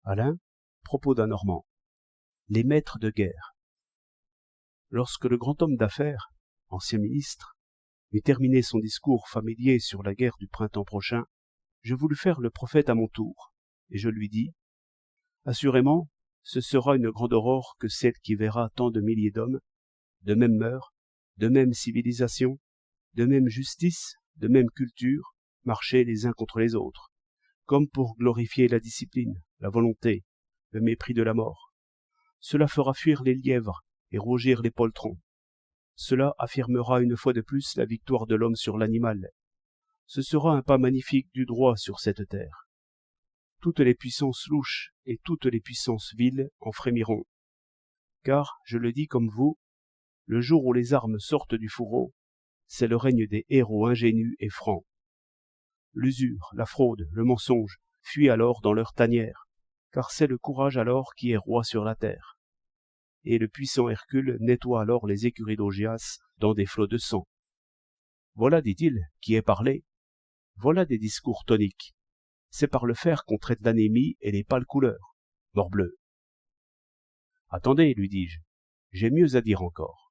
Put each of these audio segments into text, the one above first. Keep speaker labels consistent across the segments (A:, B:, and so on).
A: Alain, propos d'un Normand. Les maîtres de guerre. Lorsque le grand homme d'affaires, ancien ministre, eut terminé son discours familier sur la guerre du printemps prochain, je voulus faire le prophète à mon tour, et je lui dis « Assurément, ce sera une grande aurore que celle qui verra tant de milliers d'hommes, de même mœurs, de même civilisation, de même justice, de même culture, marcher les uns contre les autres, comme pour glorifier la discipline, la volonté, le mépris de la mort. Cela fera fuir les lièvres et rougir les poltrons. Cela affirmera une fois de plus la victoire de l'homme sur l'animal. Ce sera un pas magnifique du droit sur cette terre. Toutes les puissances louches et toutes les puissances viles en frémiront. Car, je le dis comme vous, le jour où les armes sortent du fourreau, c'est le règne des héros ingénus et francs. L'usure, la fraude, le mensonge fuient alors dans leur tanière, car c'est le courage alors qui est roi sur la terre. Et le puissant Hercule nettoie alors les écuries d'Augias dans des flots de sang. Voilà, dit-il, qui est parlé. Voilà des discours toniques. C'est par le fer qu'on traite l'anémie et les pâles couleurs. Morbleu. Attendez, lui dis-je, j'ai mieux à dire encore.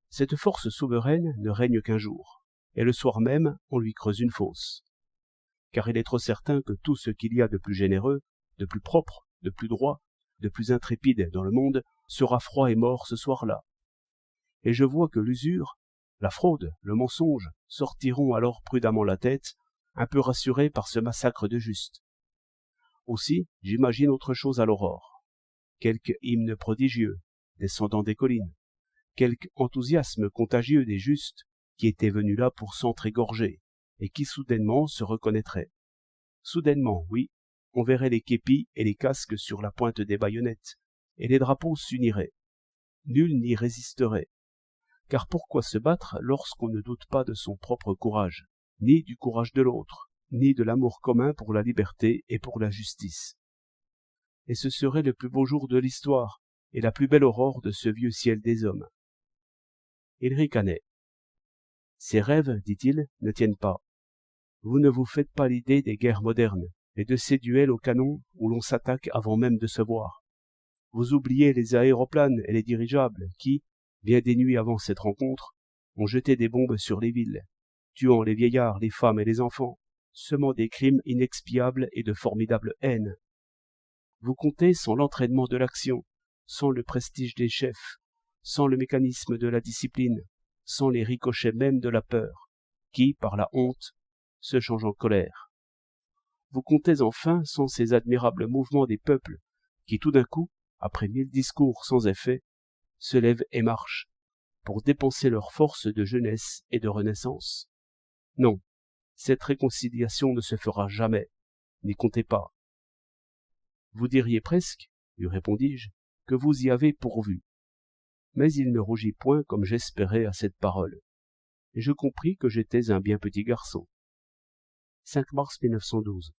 A: Cette force souveraine ne règne qu'un jour, et le soir même on lui creuse une fosse. Car il est trop certain que tout ce qu'il y a de plus généreux, de plus propre, de plus droit, de plus intrépide dans le monde sera froid et mort ce soir-là. Et je vois que l'usure, la fraude, le mensonge sortiront alors prudemment la tête, un peu rassurés par ce massacre de justes. Aussi, j'imagine autre chose à l'aurore. Quelque hymne prodigieux, descendant des collines, quelque enthousiasme contagieux des justes qui étaient venus là pour s'entr'égorger et qui soudainement se reconnaîtraient. Soudainement, oui, on verrait les képis et les casques sur la pointe des baïonnettes, et les drapeaux s'uniraient. Nul n'y résisterait. Car pourquoi se battre lorsqu'on ne doute pas de son propre courage, ni du courage de l'autre, ni de l'amour commun pour la liberté et pour la justice? Et ce serait le plus beau jour de l'histoire, et la plus belle aurore de ce vieux ciel des hommes. Il ricanait. Ces rêves, dit-il, ne tiennent pas. Vous ne vous faites pas l'idée des guerres modernes, et de ces duels au canon où l'on s'attaque avant même de se voir. Vous oubliez les aéroplanes et les dirigeables qui, bien des nuits avant cette rencontre, ont jeté des bombes sur les villes, tuant les vieillards, les femmes et les enfants, semant des crimes inexpiables et de formidables haines. Vous comptez sans l'entraînement de l'action, sans le prestige des chefs, sans le mécanisme de la discipline, sans les ricochets même de la peur, qui, par la honte, se change en colère. Vous comptez enfin sans ces admirables mouvements des peuples qui tout d'un coup, après 1000 discours sans effet, se lèvent et marchent, pour dépenser leurs forces de jeunesse et de renaissance. Non, cette réconciliation ne se fera jamais, n'y comptez pas. Vous diriez presque, lui répondis-je, que vous y avez pourvu. Mais il ne rougit point comme j'espérais à cette parole, et je compris que j'étais un bien petit garçon. 5 mars 1912.